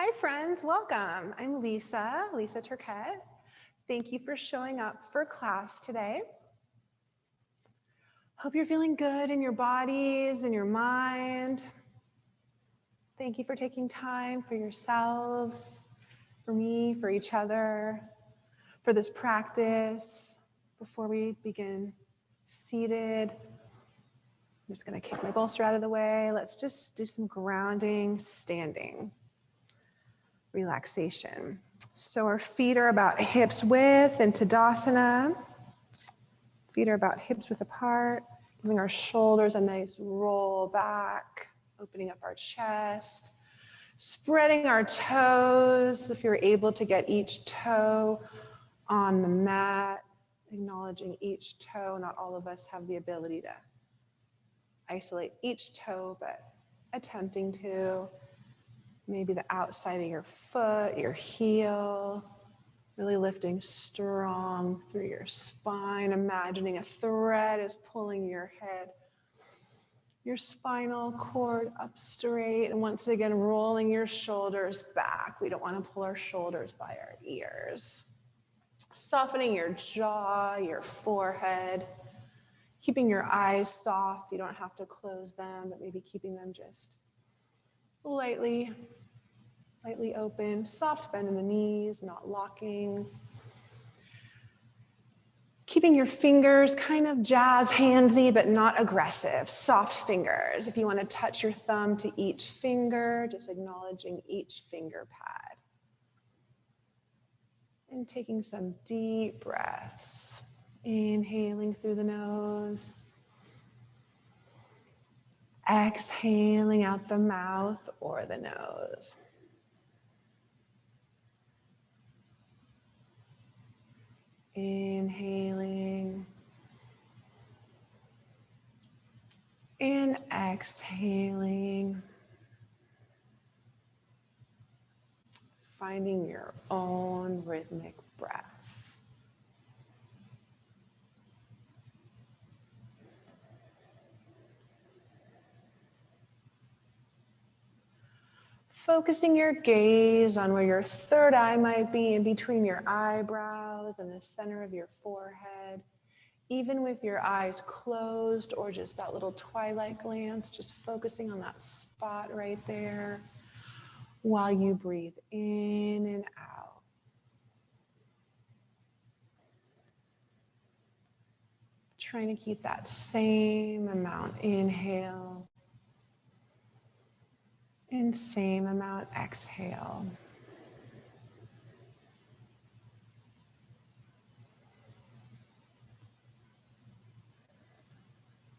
Hi friends, welcome. I'm Lisa Turchet. Thank you for showing up for class today. Hope you're feeling good in your bodies and your mind. Thank you for taking time for yourselves, for me, for each other, for this practice. Before we begin seated, I'm just going to kick my bolster out of the way. Let's just do some grounding, standing. Relaxation. So our feet are about hips width in Tadasana. Feet are about hips width apart, giving our shoulders a nice roll back, opening up our chest, spreading our toes. If you're able to get each toe on the mat, acknowledging each toe. Not all of us have the ability to isolate each toe, but attempting to. Maybe the outside of your foot, your heel, really lifting strong through your spine, imagining a thread is pulling your head, your spinal cord up straight, and once again, rolling your shoulders back. We don't want to pull our shoulders by our ears. Softening your jaw, your forehead, keeping your eyes soft. You don't have to close them, but maybe keeping them just lightly open, soft bend in the knees, not locking. Keeping your fingers kind of jazz handsy, but not aggressive, soft fingers. If you want to touch your thumb to each finger, just acknowledging each finger pad. And taking some deep breaths, inhaling through the nose. Exhaling out the mouth or the nose. Inhaling and exhaling. Finding your own rhythmic breath. Focusing your gaze on where your third eye might be in between your eyebrows and the center of your forehead. Even with your eyes closed or just that little twilight glance, just focusing on that spot right there while you breathe in and out. Trying to keep that same amount inhale and same amount exhale.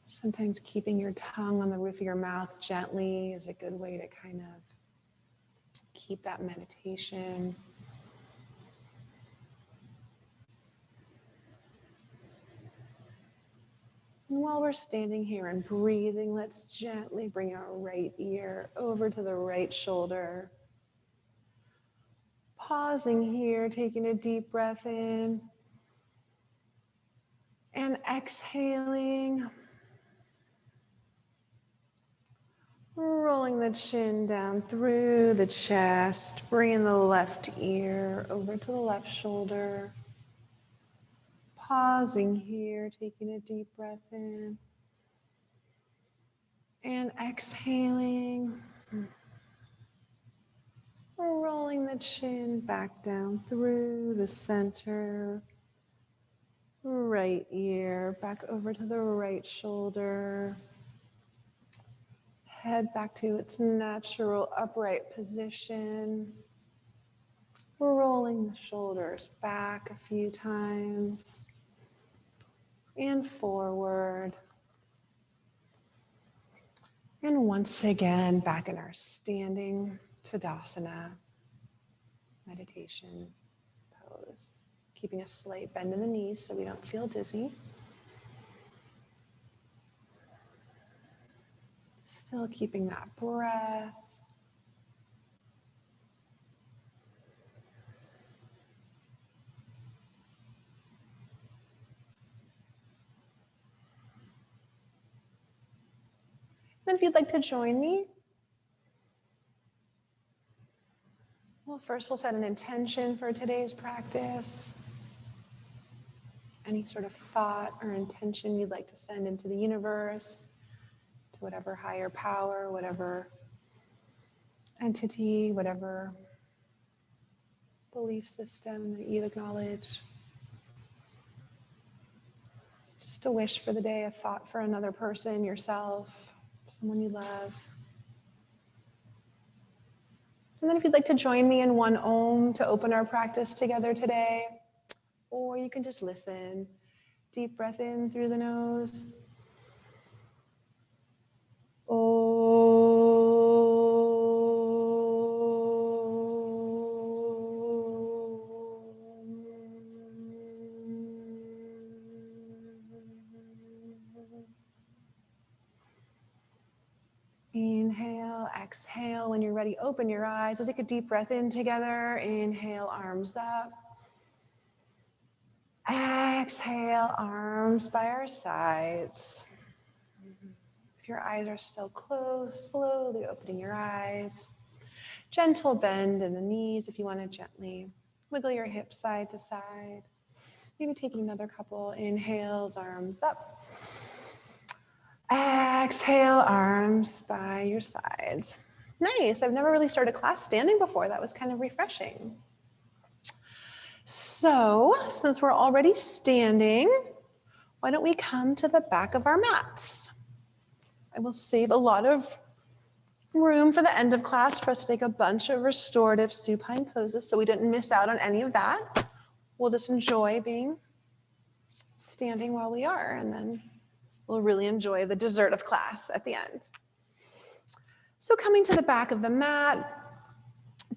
Sometimes keeping your tongue on the roof of your mouth gently is a good way to kind of keep that meditation. And while we're standing here and breathing, let's gently bring our right ear over to the right shoulder. Pausing here, taking a deep breath in and exhaling. Rolling the chin down through the chest, bringing the left ear over to the left shoulder. Pausing here, taking a deep breath in and exhaling. Rolling the chin back down through the center. Right ear back over to the right shoulder. Head back to its natural upright position. Rolling the shoulders back a few times and forward. And once again, back in our standing Tadasana meditation pose. Keeping a slight bend in the knees so we don't feel dizzy. Still keeping that breath. Then if you'd like to join me, First we'll set an intention for today's practice. Any sort of thought or intention you'd like to send into the universe, to whatever higher power, whatever entity, whatever belief system that you acknowledge. Just a wish for the day, a thought for another person, yourself, someone you love. And then if you'd like to join me in one Om to open our practice together today, or you can just listen. Deep breath in through the nose. Inhale, exhale. When you're ready, open your eyes. Let's take a deep breath in together. Inhale, arms up. Exhale, arms by our sides. If your eyes are still closed, slowly opening your eyes. Gentle bend in the knees if you want to gently wiggle your hips side to side. Maybe taking another couple inhales, arms up. Exhale, arms by your sides. Nice. I've never really started class standing before. That was kind of refreshing. So, since we're already standing, why don't we come to the back of our mats? I will save a lot of room for the end of class for us to take a bunch of restorative supine poses, so we didn't miss out on any of that. We'll just enjoy being standing while we are, and then we'll really enjoy the dessert of class at the end. So coming to the back of the mat,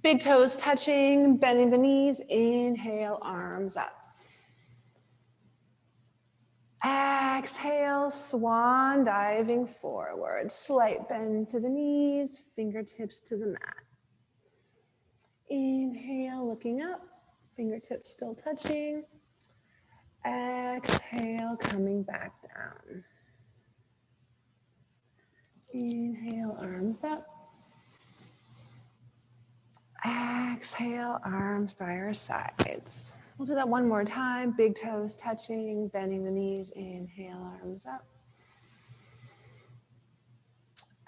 big toes touching, bending the knees, inhale, arms up. Exhale, swan diving forward, slight bend to the knees, fingertips to the mat. Inhale, looking up, fingertips still touching. Exhale, coming back down. Inhale, arms up. Exhale, arms by our sides. We'll do that one more time. Big toes touching, bending the knees. Inhale, arms up.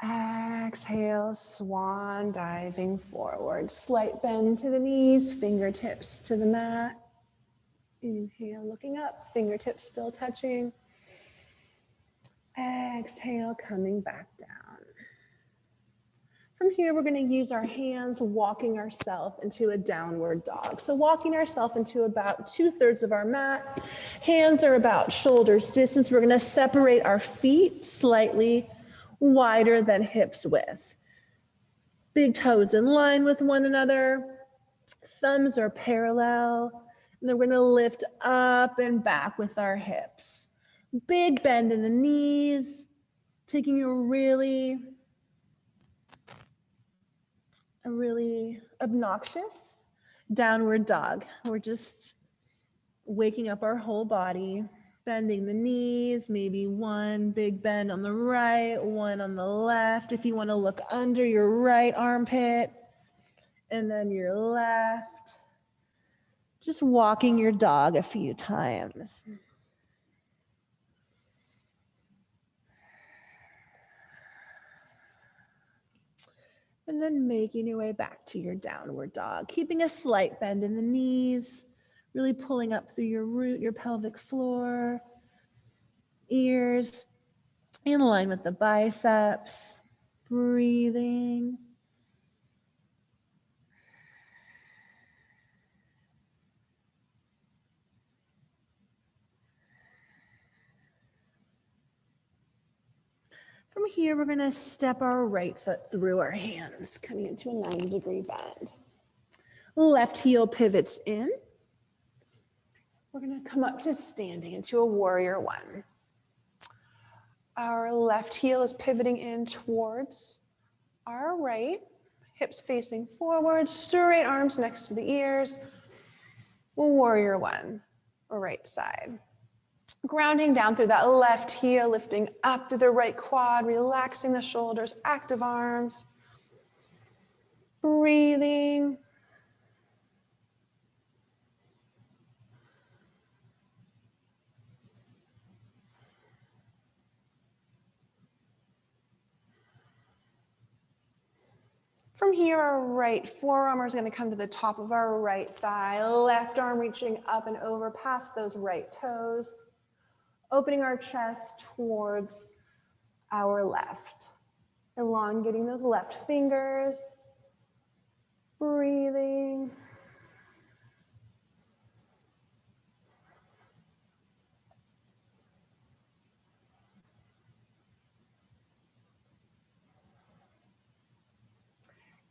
Exhale, swan diving forward. Slight bend to the knees, fingertips to the mat. Inhale, looking up, fingertips still touching. Exhale, coming back down. From here, we're going to use our hands, walking ourselves into a downward dog. So walking ourselves into about 2/3 of our mat. Hands are about shoulders distance. We're going to separate our feet slightly wider than hips width. Big toes in line with one another. Thumbs are parallel. And then we're going to lift up and back with our hips. Big bend in the knees, taking a really obnoxious downward dog. We're just waking up our whole body, bending the knees, maybe one big bend on the right, one on the left. If you want to look under your right armpit and then your left, just walking your dog a few times. And then making your way back to your downward dog, keeping a slight bend in the knees, really pulling up through your root, your pelvic floor, ears in line with the biceps, breathing. From here, we're going to step our right foot through our hands, coming into a 90-degree bend. Left heel pivots in. We're going to come up to standing into a warrior one. Our left heel is pivoting in towards our right, hips facing forward, straight arms next to the ears. Warrior one, or right side. Grounding down through that left heel, lifting up through the right quad, relaxing the shoulders, active arms. Breathing. From here, our right forearm is going to come to the top of our right thigh, left arm reaching up and over past those right toes, opening our chest towards our left, elongating those left fingers, breathing.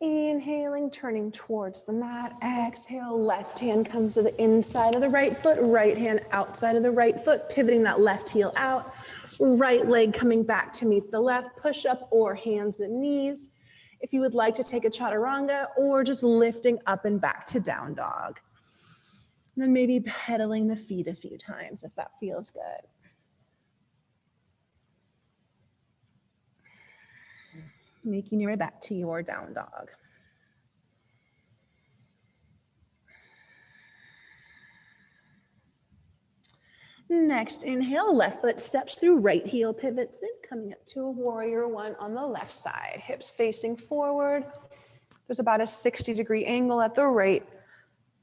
Inhaling, turning towards the mat. Exhale, left hand comes to the inside of the right foot, right hand outside of the right foot, pivoting that left heel out. Right leg coming back to meet the left, push up or hands and knees. If you would like to take a chaturanga or just lifting up and back to down dog. And then maybe pedaling the feet a few times if that feels good. Making your way back to your down dog. Next, inhale, left foot steps through, right heel pivots in, coming up to a warrior one on the left side. Hips facing forward. There's about a 60-degree angle at the right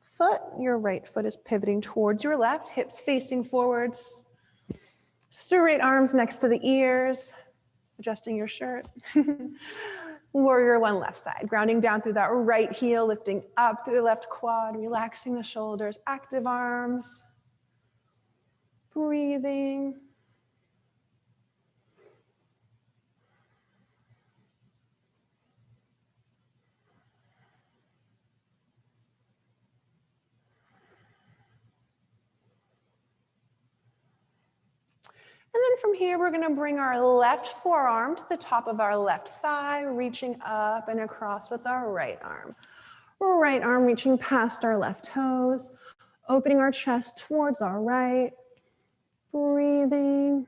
foot. Your right foot is pivoting towards your left, hips facing forwards. Straight arms next to the ears. Adjusting your shirt. Warrior one left side, grounding down through that right heel, lifting up through the left quad, relaxing the shoulders, active arms. Breathing. And then from here, we're going to bring our left forearm to the top of our left thigh, reaching up and across with our right arm. Right arm reaching past our left toes, opening our chest towards our right. Breathing.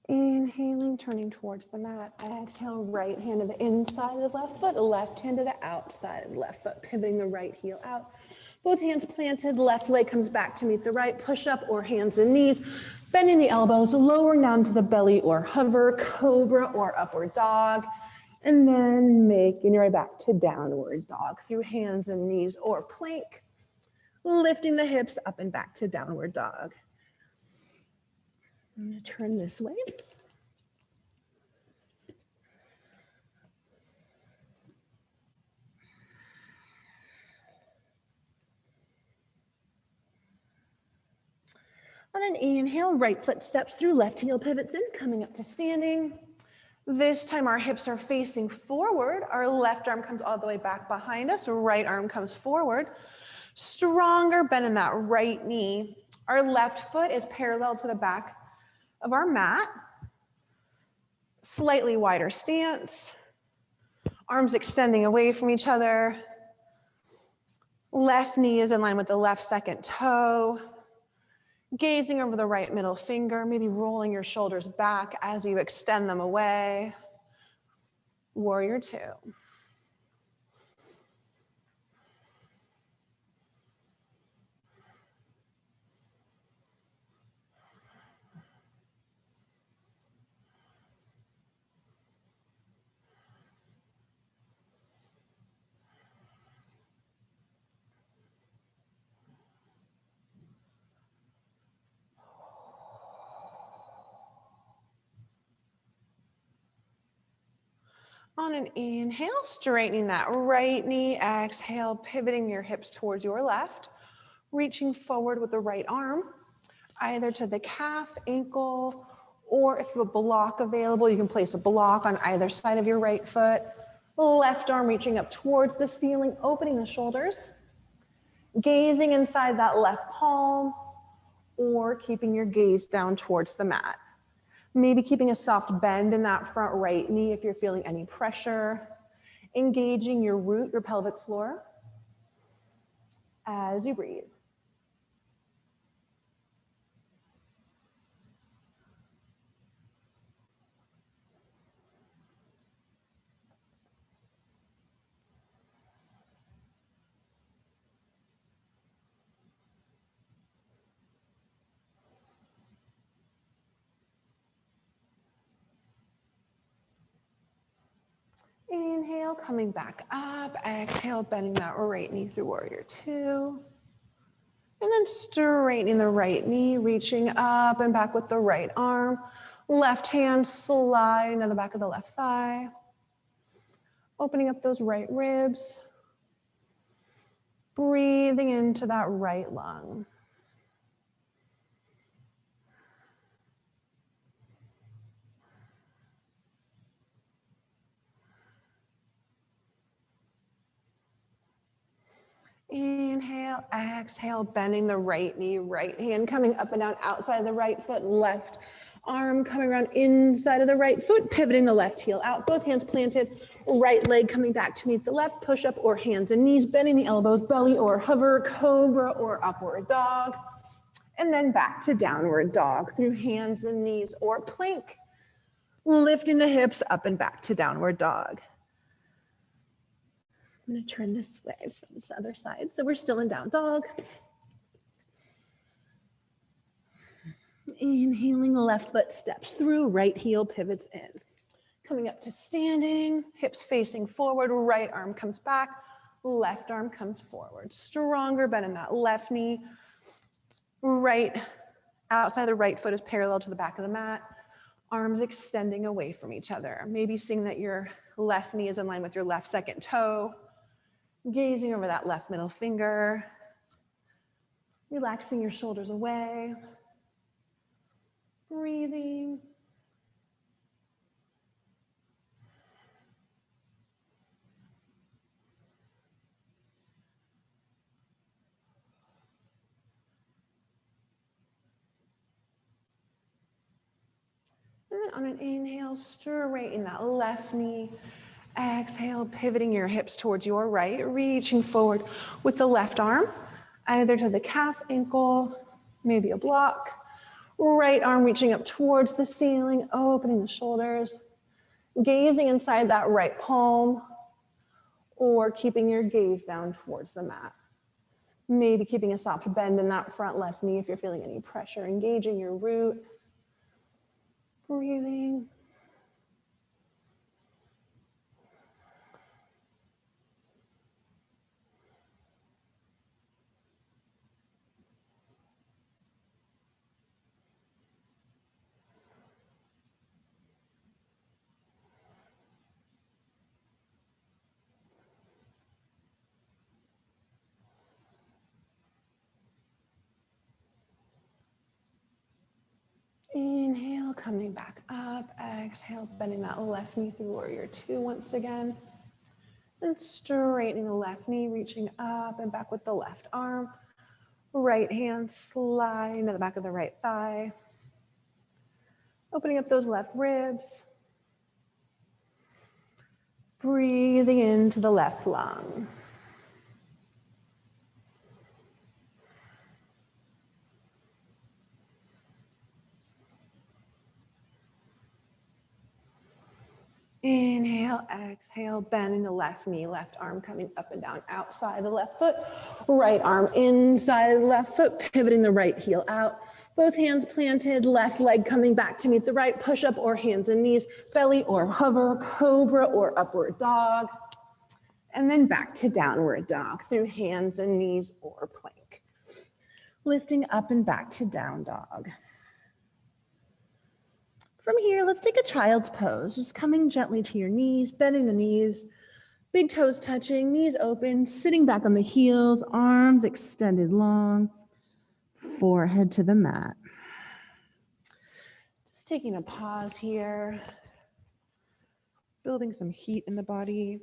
Inhaling, turning towards the mat. Exhale, right hand to the inside of the left foot, left hand to the outside of the left foot, pivoting the right heel out. Both hands planted, left leg comes back to meet the right, push up or hands and knees, bending the elbows, lowering down to the belly or hover, cobra or upward dog, and then making your way back to downward dog through hands and knees or plank, lifting the hips up and back to downward dog. I'm going to turn this way. On an inhale, right foot steps through, left heel pivots in, coming up to standing. This time our hips are facing forward. Our left arm comes all the way back behind us. Right arm comes forward. Stronger bend in that right knee. Our left foot is parallel to the back of our mat. Slightly wider stance. Arms extending away from each other. Left knee is in line with the left second toe. Gazing over the right middle finger, maybe rolling your shoulders back as you extend them away. Warrior two. On an inhale, straightening that right knee, exhale, pivoting your hips towards your left, reaching forward with the right arm, either to the calf, ankle, or if you have a block available, you can place a block on either side of your right foot. Left arm reaching up towards the ceiling, opening the shoulders, gazing inside that left palm, or keeping your gaze down towards the mat. Maybe keeping a soft bend in that front right knee if you're feeling any pressure. Engaging your root, your pelvic floor, as you breathe. Inhale, coming back up. Exhale, bending that right knee through warrior two. And then straightening the right knee, reaching up and back with the right arm. Left hand slide into the back of the left thigh. Opening up those right ribs. Breathing into that right lung. Inhale, exhale, bending the right knee, right hand coming up and down outside the right foot, left arm coming around inside of the right foot, pivoting the left heel out, both hands planted, right leg coming back to meet the left, push up or hands and knees, bending the elbows, belly or hover, cobra or upward dog, and then back to downward dog through hands and knees or plank, lifting the hips up and back to downward dog. I'm going to turn this way for this other side. So we're still in down dog. Inhaling, left foot steps through, right heel pivots in. Coming up to standing, hips facing forward, right arm comes back, left arm comes forward. Stronger bend in that left knee. Right outside the right foot is parallel to the back of the mat. Arms extending away from each other. Maybe seeing that your left knee is in line with your left second toe. Gazing over that left middle finger, relaxing your shoulders away, breathing. And then on an inhale, straighten that left knee. Exhale, pivoting your hips towards your right, reaching forward with the left arm, either to the calf, ankle, maybe a block. Right arm reaching up towards the ceiling, opening the shoulders, gazing inside that right palm, or keeping your gaze down towards the mat. Maybe keeping a soft bend in that front left knee if you're feeling any pressure, engaging your root. Breathing. Inhale, coming back up. Exhale, bending that left knee through warrior two once again. And straightening the left knee, reaching up and back with the left arm. Right hand slide into the back of the right thigh. Opening up those left ribs. Breathing into the left lung. Inhale, exhale, bending the left knee, left arm coming up and down outside the left foot, right arm inside the left foot, pivoting the right heel out, both hands planted, left leg coming back to meet the right, push up or hands and knees, belly or hover, cobra or upward dog, and then back to downward dog through hands and knees or plank. Lifting up and back to down dog. From here, let's take a child's pose, just coming gently to your knees, bending the knees, big toes touching, knees open, sitting back on the heels, arms extended long, forehead to the mat. Just taking a pause here, building some heat in the body.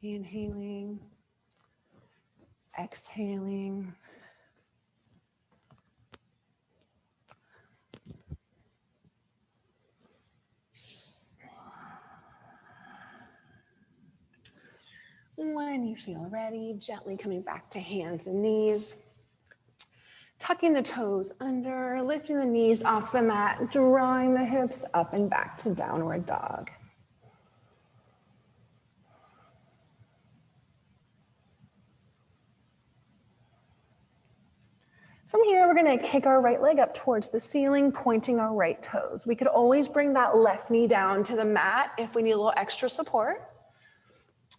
Inhaling, exhaling. When you feel ready, gently coming back to hands and knees. Tucking the toes under, lifting the knees off the mat, drawing the hips up and back to downward dog. From here, we're gonna kick our right leg up towards the ceiling, pointing our right toes. We could always bring that left knee down to the mat if we need a little extra support.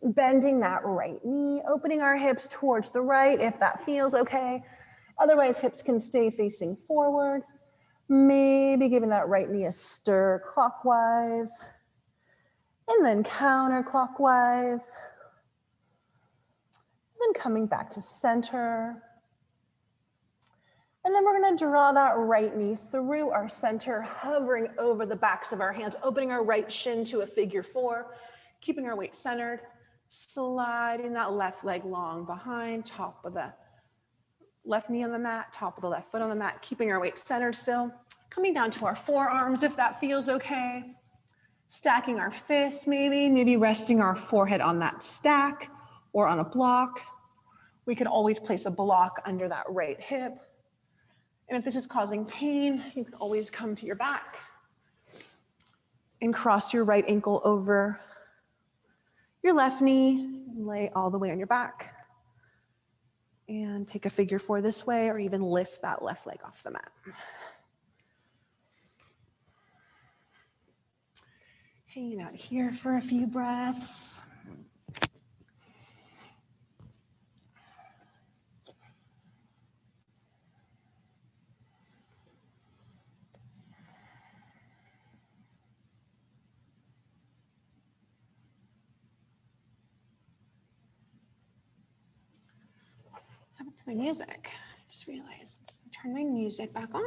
Bending that right knee, opening our hips towards the right if that feels okay. Otherwise, hips can stay facing forward. Maybe giving that right knee a stir clockwise, and then counterclockwise. Then coming back to center. And then we're gonna draw that right knee through our center, hovering over the backs of our hands, opening our right shin to a figure four, keeping our weight centered, sliding that left leg long behind, top of the left knee on the mat, top of the left foot on the mat, keeping our weight centered still. Coming down to our forearms if that feels okay. Stacking our fists maybe resting our forehead on that stack or on a block. We can always place a block under that right hip. And if this is causing pain, you can always come to your back and cross your right ankle over your left knee, and lay all the way on your back. And take a figure four this way, or even lift that left leg off the mat. Hanging out here for a few breaths. What happened to my music? Just realized. I'm just gonna turn my music back on.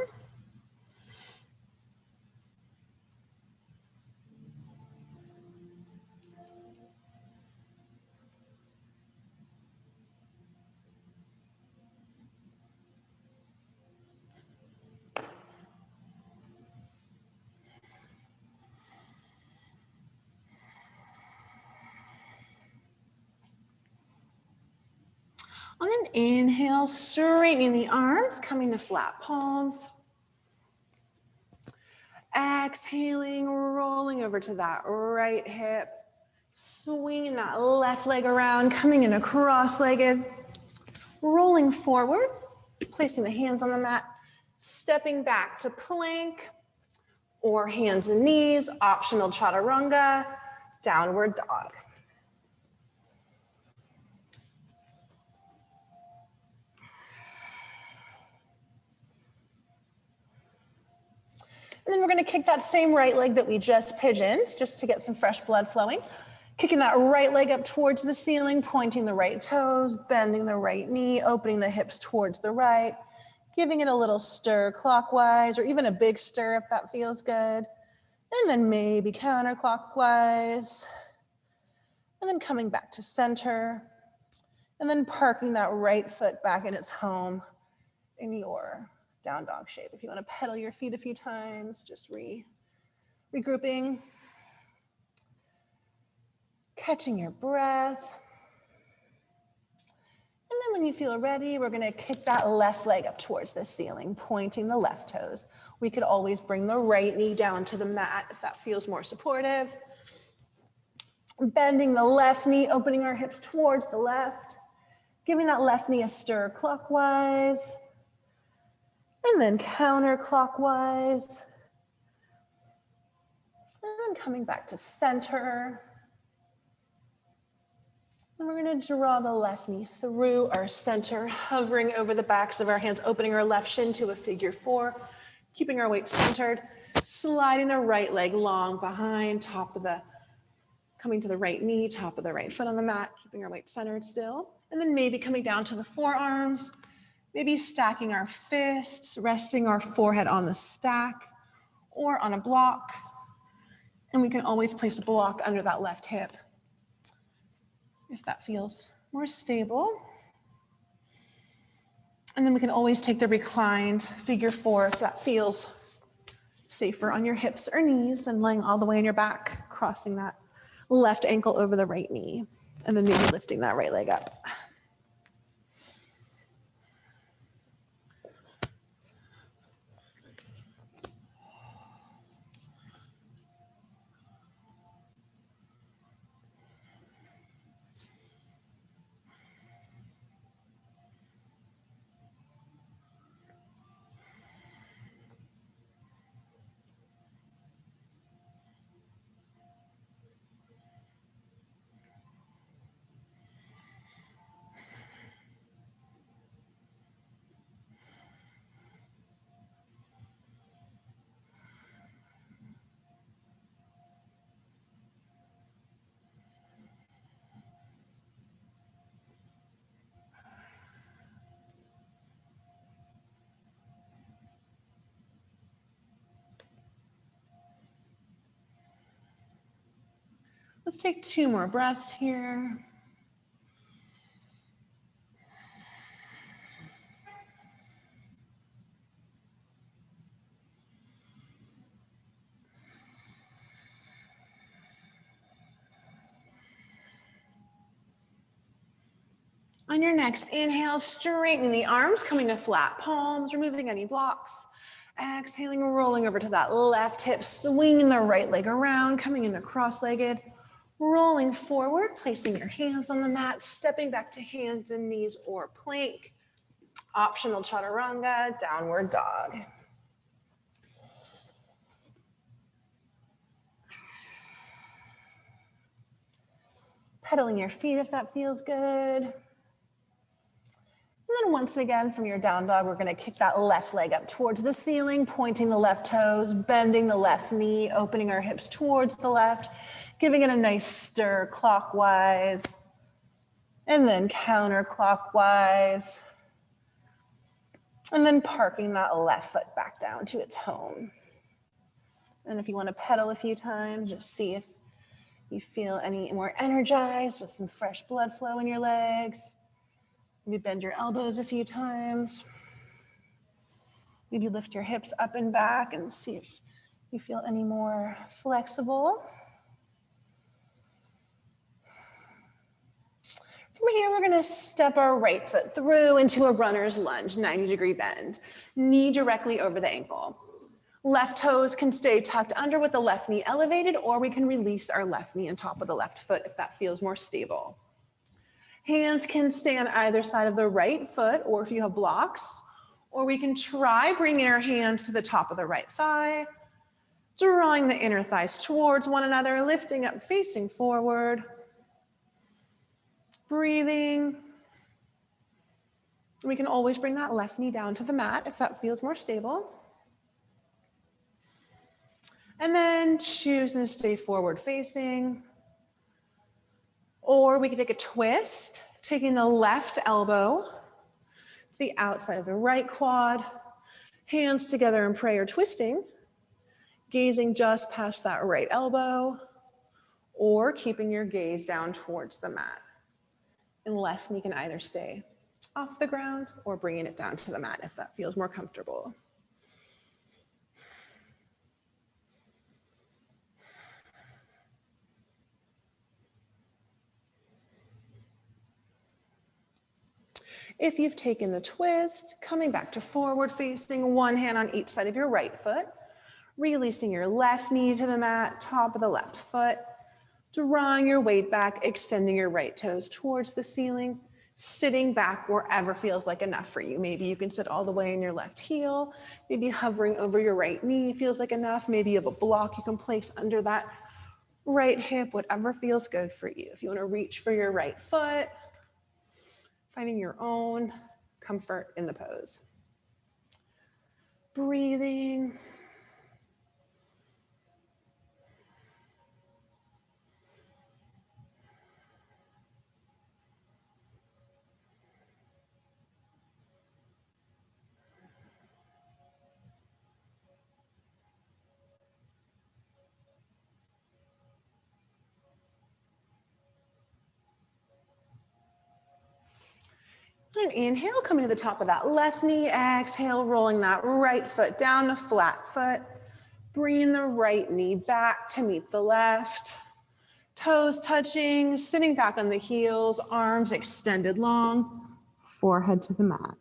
On an inhale, straightening the arms, coming to flat palms. Exhaling, rolling over to that right hip. Swinging that left leg around, coming in a cross-legged. Rolling forward, placing the hands on the mat. Stepping back to plank or hands and knees, optional chaturanga, downward dog. And then we're gonna kick that same right leg that we just pigeoned, just to get some fresh blood flowing. Kicking that right leg up towards the ceiling, pointing the right toes, bending the right knee, opening the hips towards the right, giving it a little stir clockwise, or even a big stir if that feels good. And then maybe counterclockwise. And then coming back to center. And then parking that right foot back in its home in your down dog shape. If you want to pedal your feet a few times, just regrouping. Catching your breath. And then when you feel ready, we're going to kick that left leg up towards the ceiling, pointing the left toes. We could always bring the right knee down to the mat if that feels more supportive. Bending the left knee, opening our hips towards the left, giving that left knee a stir clockwise, and then counterclockwise, and then coming back to center. And we're going to draw the left knee through our center, hovering over the backs of our hands, opening our left shin to a figure four, keeping our weight centered, sliding the right leg long behind, coming to the right knee, top of the right foot on the mat, keeping our weight centered still. And then maybe coming down to the forearms, maybe stacking our fists, resting our forehead on the stack or on a block. And we can always place a block under that left hip if that feels more stable. And then we can always take the reclined figure four if that feels safer on your hips or knees, and laying all the way on your back, crossing that left ankle over the right knee, and then maybe lifting that right leg up. Let's take 2 more breaths here. On your next inhale, straighten the arms, coming to flat palms, removing any blocks. Exhaling, rolling over to that left hip, swinging the right leg around, coming into cross-legged, rolling forward, placing your hands on the mat, stepping back to hands and knees or plank. Optional chaturanga, downward dog. Pedaling your feet if that feels good. And then once again, from your down dog, we're going to kick that left leg up towards the ceiling, pointing the left toes, bending the left knee, opening our hips towards the left, giving it a nice stir clockwise, and then counterclockwise, and then parking that left foot back down to its home. And if you want to pedal a few times, just see if you feel any more energized with some fresh blood flow in your legs. Maybe bend your elbows a few times. Maybe lift your hips up and back and see if you feel any more flexible. From here, we're gonna step our right foot through into a runner's lunge, 90-degree bend. Knee directly over the ankle. Left toes can stay tucked under with the left knee elevated, or we can release our left knee on top of the left foot if that feels more stable. Hands can stay on either side of the right foot, or if you have blocks, or we can try bringing our hands to the top of the right thigh, drawing the inner thighs towards one another, lifting up, facing forward, breathing. We can always bring that left knee down to the mat if that feels more stable. And then choose to stay forward facing. Or we can take a twist, taking the left elbow to the outside of the right quad, hands together in prayer, twisting, gazing just past that right elbow, or keeping your gaze down towards the mat. And left knee can either stay off the ground or bringing it down to the mat if that feels more comfortable. If you've taken the twist, coming back to forward facing, one hand on each side of your right foot, releasing your left knee to the mat, top of the left foot, drawing your weight back, extending your right toes towards the ceiling, sitting back wherever feels like enough for you. Maybe you can sit all the way in your left heel, maybe hovering over your right knee feels like enough. Maybe you have a block you can place under that right hip, whatever feels good for you. If you want to reach for your right foot, finding your own comfort in the pose. Breathing. And inhale, coming to the top of that left knee. Exhale, rolling that right foot down to flat foot. Bring the right knee back to meet the left. Toes touching, sitting back on the heels, arms extended long, forehead to the mat.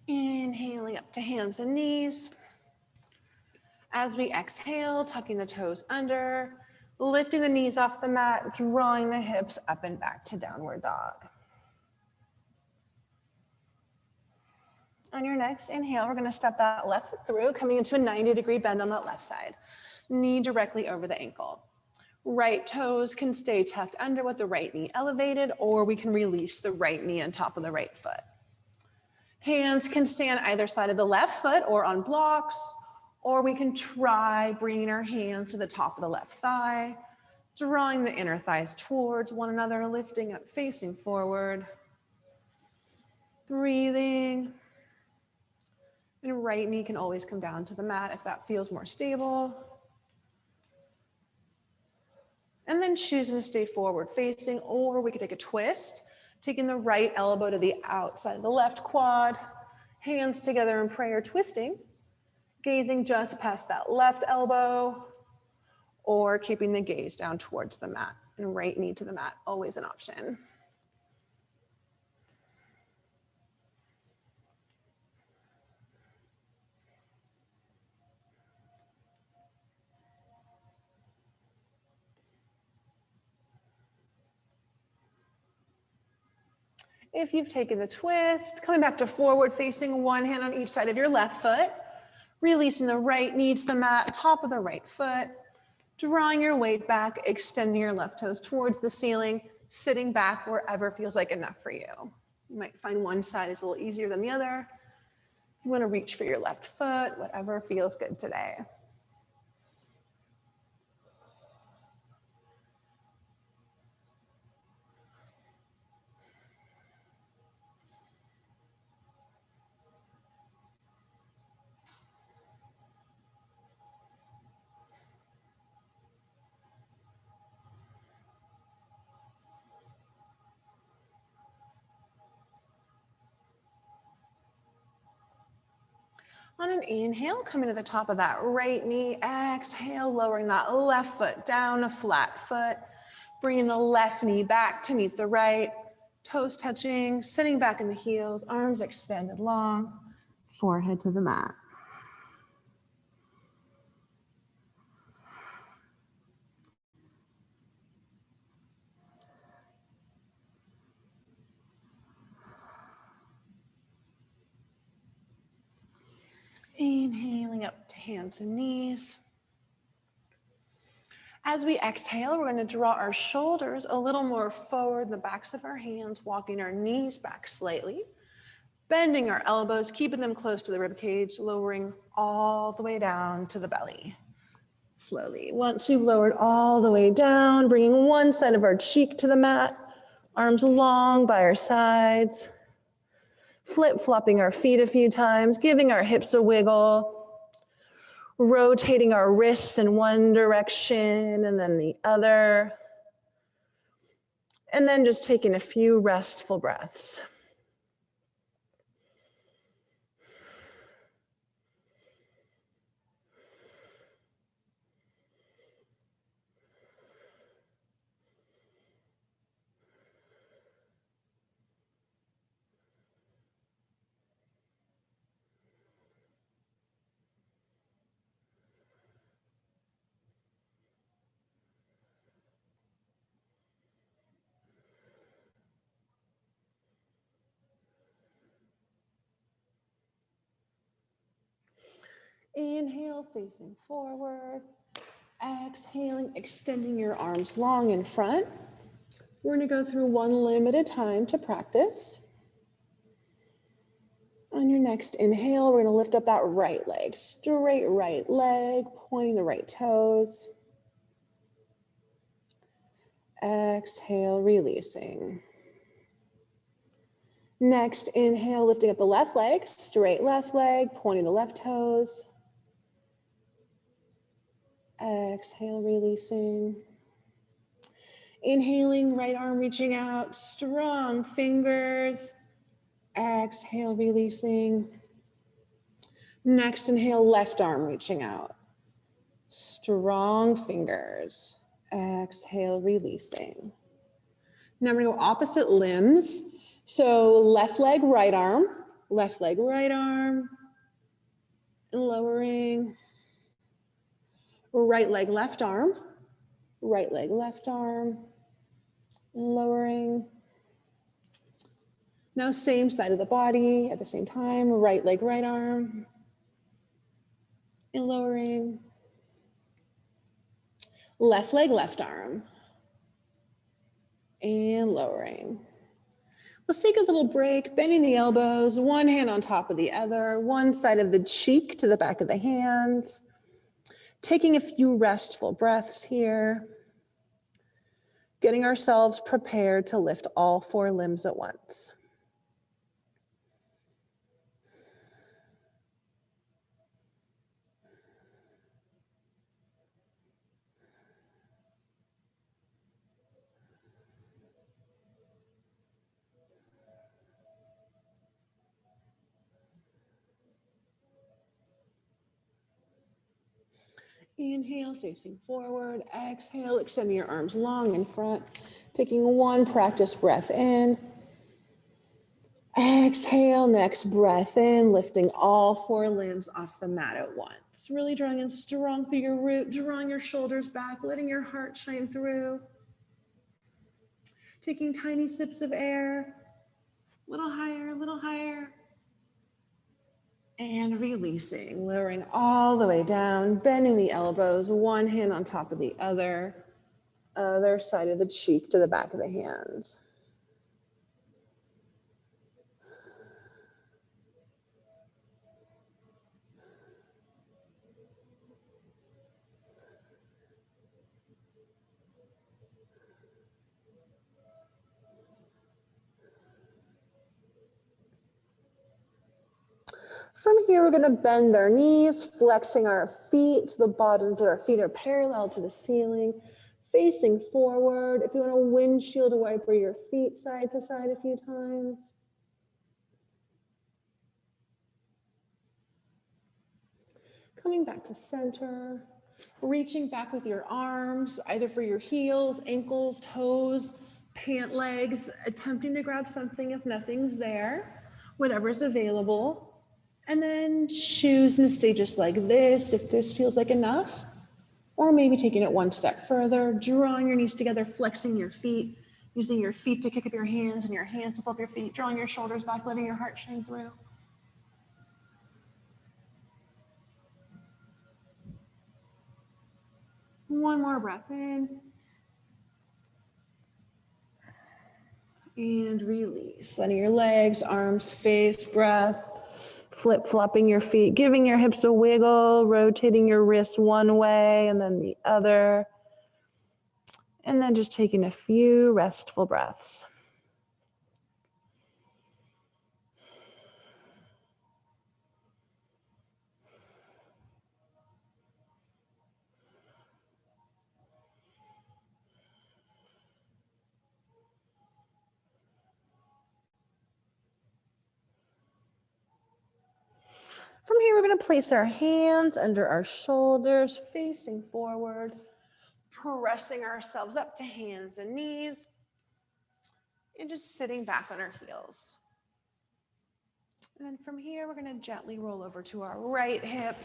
Inhaling up to hands and knees. As we exhale, tucking the toes under, lifting the knees off the mat, drawing the hips up and back to downward dog. On your next inhale, we're going to step that left foot through, coming into a 90-degree bend on that left side. Knee directly over the ankle. Right toes can stay tucked under with the right knee elevated, or we can release the right knee on top of the right foot. Hands can stay on either side of the left foot or on blocks, Or we can try bringing our hands to the top of the left thigh, drawing the inner thighs towards one another, lifting up, facing forward. Breathing. And right knee can always come down to the mat if that feels more stable. And then choosing to stay forward facing, or we could take a twist, taking the right elbow to the outside of the left quad, hands together in prayer, twisting, gazing just past that left elbow, or keeping the gaze down towards the mat, and right knee to the mat, always an option. If you've taken the twist, coming back to forward facing, one hand on each side of your left foot, releasing the right knee to the mat, top of the right foot, drawing your weight back, extending your left toes towards the ceiling, sitting back wherever feels like enough for you. You might find one side is a little easier than the other. You want to reach for your left foot, whatever feels good today. On an inhale, coming to the top of that right knee, exhale, lowering that left foot down, a flat foot, bringing the left knee back to meet the right, toes touching, sitting back in the heels, arms extended long, forehead to the mat. Inhaling up to hands and knees. As we exhale, we're going to draw our shoulders a little more forward, the backs of our hands, walking our knees back slightly, bending our elbows, keeping them close to the rib cage, lowering all the way down to the belly. Slowly. Once we've lowered all the way down, bringing one side of our cheek to the mat, arms long by our sides, flip-flopping our feet a few times, giving our hips a wiggle, rotating our wrists in one direction and then the other, and then just taking a few restful breaths. Inhale, facing forward. Exhaling, extending your arms long in front. We're going to go through one limited time to practice. On your next inhale, we're going to lift up that right leg. Straight right leg, pointing the right toes. Exhale, releasing. Next inhale, lifting up the left leg, straight left leg, pointing the left toes. Exhale, releasing. Inhaling, right arm reaching out, strong fingers. Exhale, releasing. Next inhale, left arm reaching out. Strong fingers. Exhale, releasing. Now we're going to go opposite limbs. So left leg, right arm, and lowering. Right leg, left arm, and lowering. Now same side of the body at the same time, right leg, right arm, and lowering. Left leg, left arm, and lowering. Let's take a little break, bending the elbows, one hand on top of the other, one side of the cheek to the back of the hands. Taking a few restful breaths here. Getting ourselves prepared to lift all four limbs at once. Inhale, facing forward. Exhale, extending your arms long in front. Taking one practice breath in. Exhale, next breath in, lifting all four limbs off the mat at once. Really drawing in strong through your root, drawing your shoulders back, letting your heart shine through. Taking tiny sips of air. Little higher, little higher. And releasing, lowering all the way down, bending the elbows, one hand on top of the other side of the cheek to the back of the hands. From here, we're going to bend our knees, flexing our feet to the bottom, so our feet are parallel to the ceiling, facing forward. If you want to windshield wiper your feet side to side a few times. Coming back to center, reaching back with your arms, either for your heels, ankles, toes, pant legs, attempting to grab something if nothing's there, whatever's available. And then choosing to stay just like this if this feels like enough, or maybe taking it one step further, drawing your knees together, flexing your feet, using your feet to kick up your hands and your hands above your feet, drawing your shoulders back, letting your heart shine through. One more breath in. And release, letting your legs, arms, face, breath, flip-flopping your feet, giving your hips a wiggle, rotating your wrists one way and then the other. And then just taking a few restful breaths. From here, we're going to place our hands under our shoulders, facing forward, pressing ourselves up to hands and knees, and just sitting back on our heels. And then from here, we're going to gently roll over to our right hip,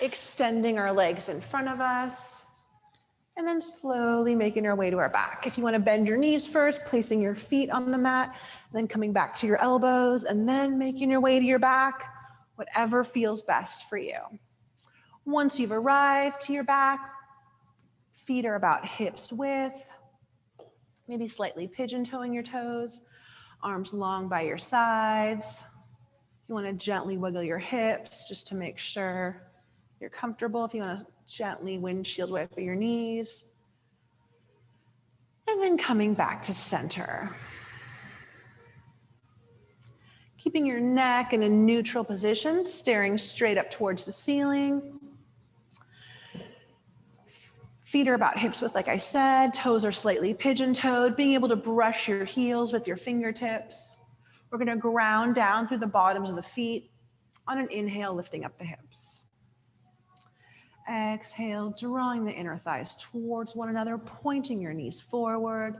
extending our legs in front of us, and then slowly making our way to our back. If you want to bend your knees first, placing your feet on the mat, then coming back to your elbows, and then making your way to your back, whatever feels best for you. Once you've arrived to your back, feet are about hips width, maybe slightly pigeon-toeing your toes, arms long by your sides. You want to gently wiggle your hips just to make sure you're comfortable. If you want to gently windshield wiper your knees. And then coming back to center. Keeping your neck in a neutral position, staring straight up towards the ceiling. Feet are about hips width, like I said. Toes are slightly pigeon-toed. Being able to brush your heels with your fingertips. We're going to ground down through the bottoms of the feet. On an inhale, lifting up the hips. Exhale, drawing the inner thighs towards one another, pointing your knees forward.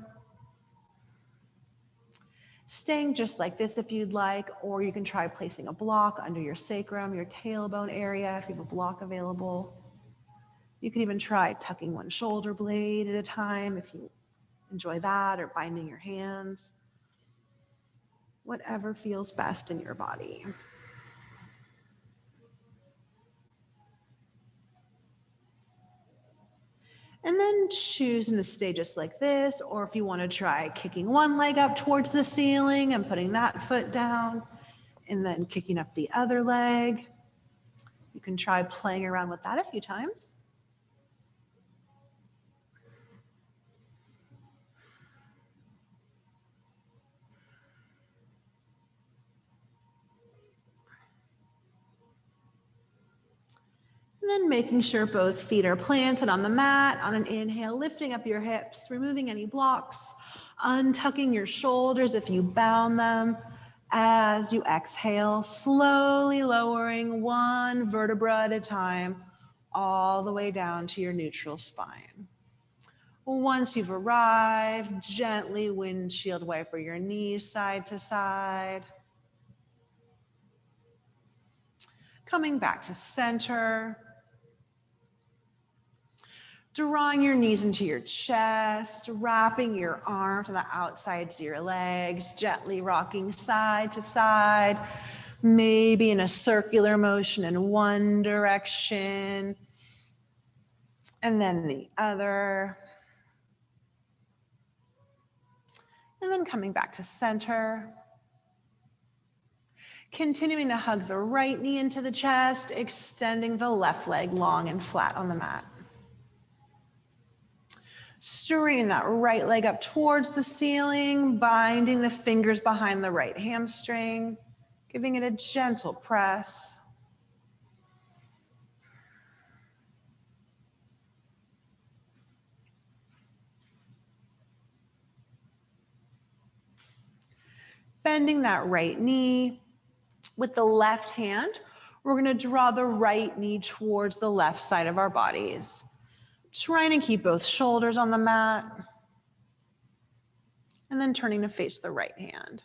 Staying just like this if you'd like, or you can try placing a block under your sacrum, your tailbone area, if you have a block available. You can even try tucking one shoulder blade at a time if you enjoy that, or binding your hands. Whatever feels best in your body. And then choosing to stay just like this, or if you want to try kicking one leg up towards the ceiling and putting that foot down, and then kicking up the other leg. You can try playing around with that a few times. And then making sure both feet are planted on the mat. On an inhale, lifting up your hips, removing any blocks, untucking your shoulders if you bound them. As you exhale, slowly lowering one vertebra at a time, all the way down to your neutral spine. Once you've arrived, gently windshield wiper your knees side to side. Coming back to center. Drawing your knees into your chest, wrapping your arms on the outsides of your legs, gently rocking side to side, maybe in a circular motion in one direction, and then the other. And then coming back to center. Continuing to hug the right knee into the chest, extending the left leg long and flat on the mat. Straightening that right leg up towards the ceiling, binding the fingers behind the right hamstring, giving it a gentle press. Bending that right knee. With the left hand, we're going to draw the right knee towards the left side of our bodies. Trying to keep both shoulders on the mat. And then turning to face the right hand.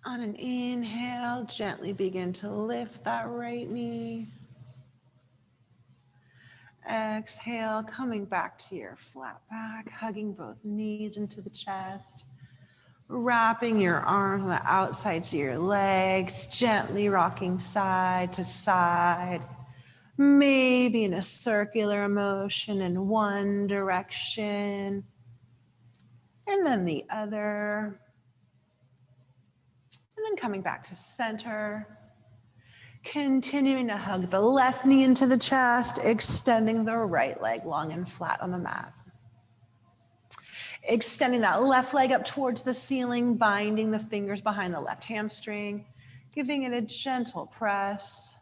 On an inhale, gently begin to lift that right knee. Exhale, coming back to your flat back, hugging both knees into the chest. Wrapping your arms on the outsides of your legs, gently rocking side to side. Maybe in a circular motion in one direction. And then the other. And then coming back to center. Continuing to hug the left knee into the chest, extending the right leg long and flat on the mat. Extending that left leg up towards the ceiling, binding the fingers behind the left hamstring, giving it a gentle press.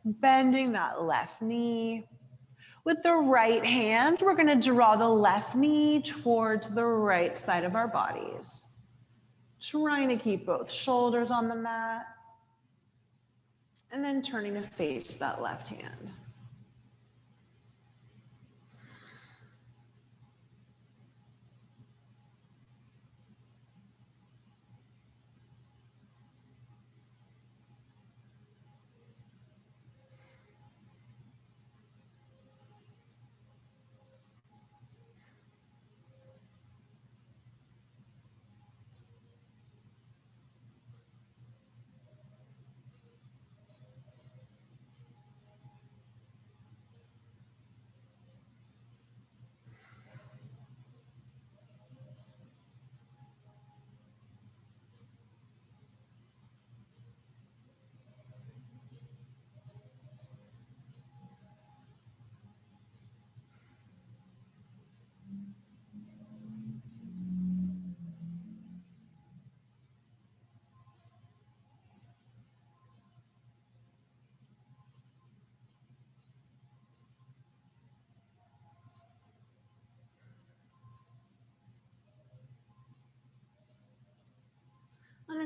Bending that left knee. With the right hand, we're going to draw the left knee towards the right side of our bodies. Trying to keep both shoulders on the mat. And then turning to face that left hand.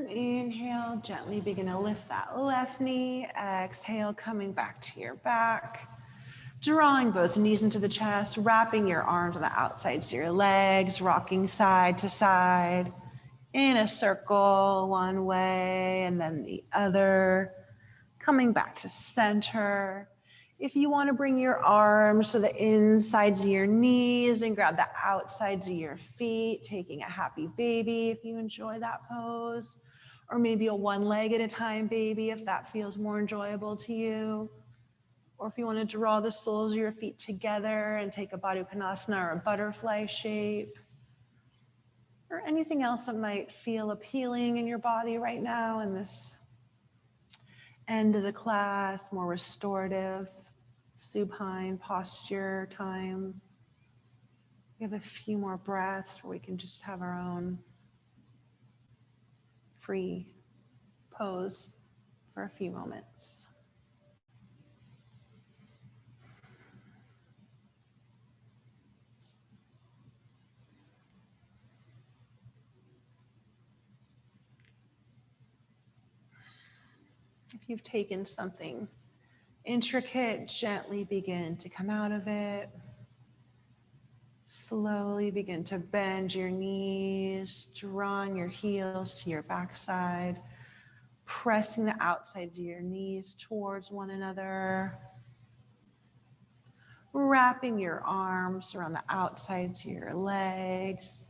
Inhale, gently begin to lift that left knee. Exhale, coming back to your back. Drawing both knees into the chest, wrapping your arms on the outsides of your legs, rocking side to side in a circle one way and then the other. Coming back to center. If you want to bring your arms to the insides of your knees and grab the outsides of your feet, taking a happy baby if you enjoy that pose, or maybe a one leg at a time baby if that feels more enjoyable to you. Or if you want to draw the soles of your feet together and take a Baddha Konasana or a butterfly shape, or anything else that might feel appealing in your body right now in this end of the class, more restorative, supine posture time. We have a few more breaths where we can just have our own free pose for a few moments. If you've taken something intricate, gently begin to come out of it. Slowly begin to bend your knees, drawing your heels to your backside, pressing the outsides of your knees towards one another, wrapping your arms around the outsides of your legs,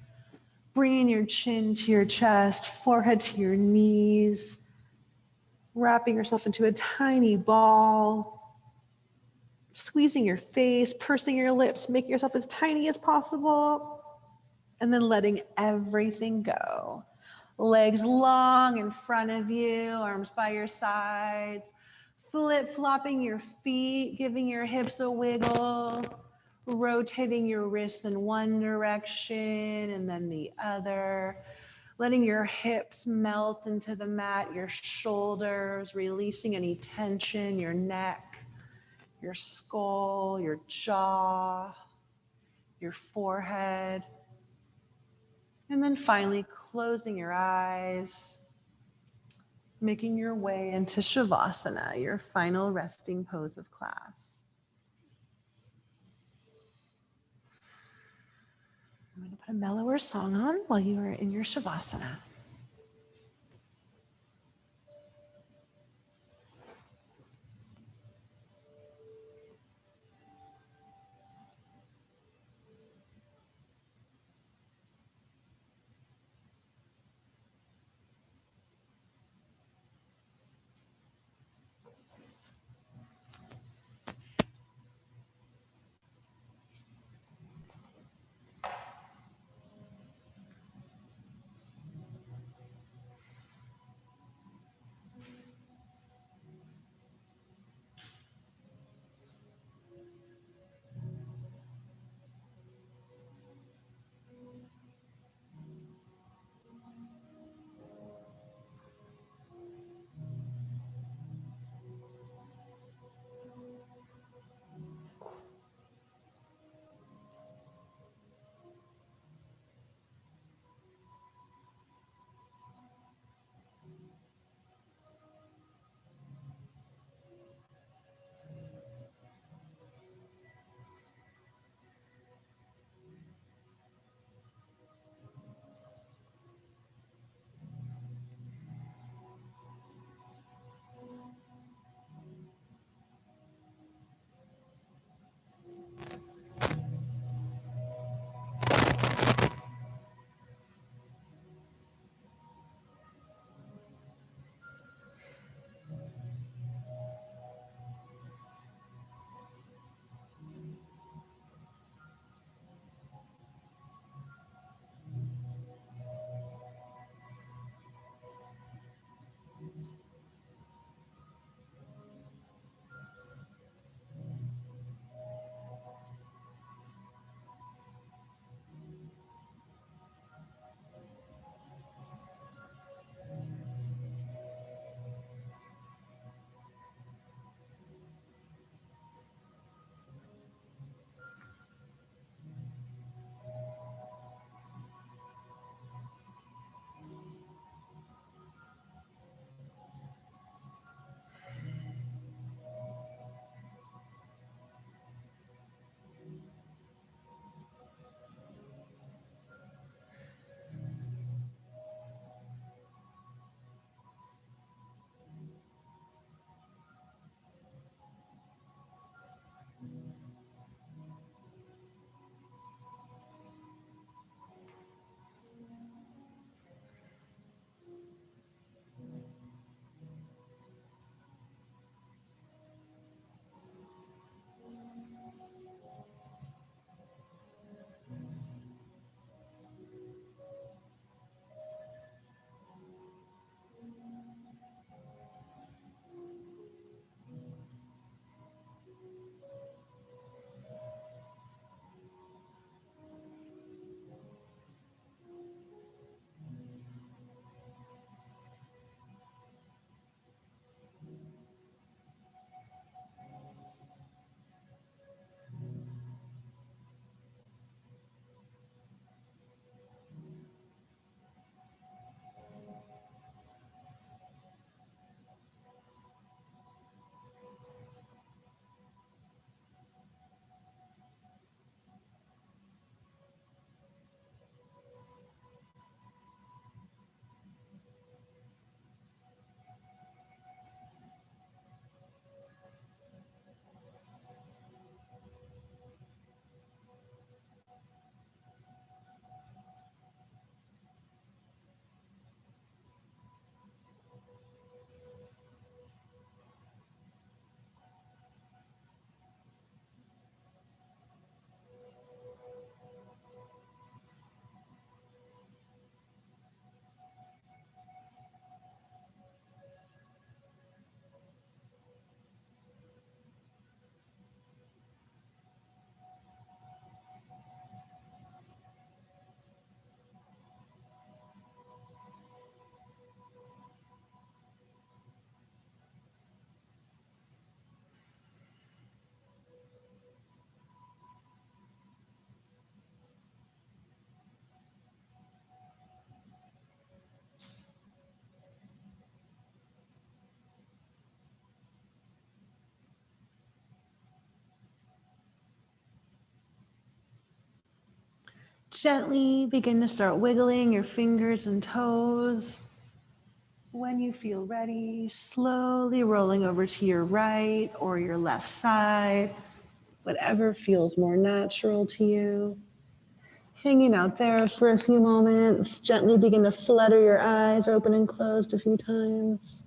bringing your chin to your chest, forehead to your knees, wrapping yourself into a tiny ball, squeezing your face, pursing your lips, make yourself as tiny as possible, and then letting everything go. Legs long in front of you, arms by your sides, flip-flopping your feet, giving your hips a wiggle, rotating your wrists in one direction and then the other, letting your hips melt into the mat, your shoulders, releasing any tension, your neck, your skull, your jaw, your forehead. And then finally closing your eyes, making your way into Shavasana, your final resting pose of class. I'm going to put a mellower song on while you are in your Shavasana. Gently begin to start wiggling your fingers and toes. When you feel ready, slowly rolling over to your right or your left side, whatever feels more natural to you. Hanging out there for a few moments, gently begin to flutter your eyes open and closed a few times.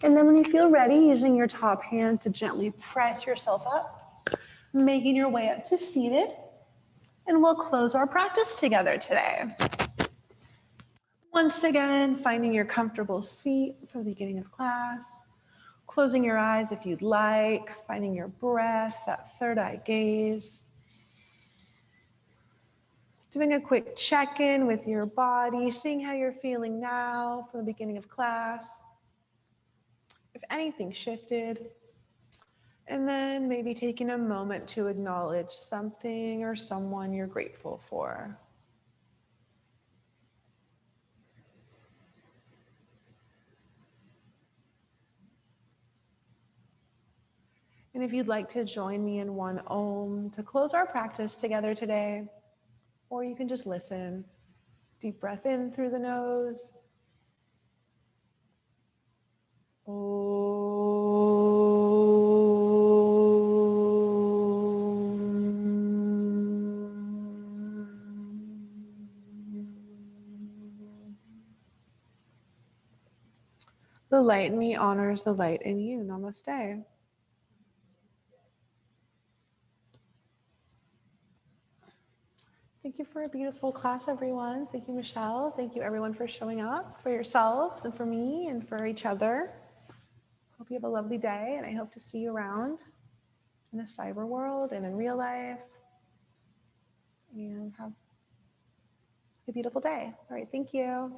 And then when you feel ready, using your top hand to gently press yourself up, making your way up to seated, and we'll close our practice together today. Once again, finding your comfortable seat for the beginning of class, closing your eyes if you'd like, finding your breath, that third eye gaze. Doing a quick check-in with your body, seeing how you're feeling now from the beginning of class. If anything shifted, and then maybe taking a moment to acknowledge something or someone you're grateful for. And if you'd like to join me in one Om to close our practice together today, or you can just listen. Deep breath in through the nose. The light in me honors the light in you. Namaste. Thank you for a beautiful class, everyone. Thank you, Michelle. Thank you, everyone, for showing up for yourselves and for me and for each other. Hope you have a lovely day, and I hope to see you around in the cyber world and in real life. And have a beautiful day. All right, thank you.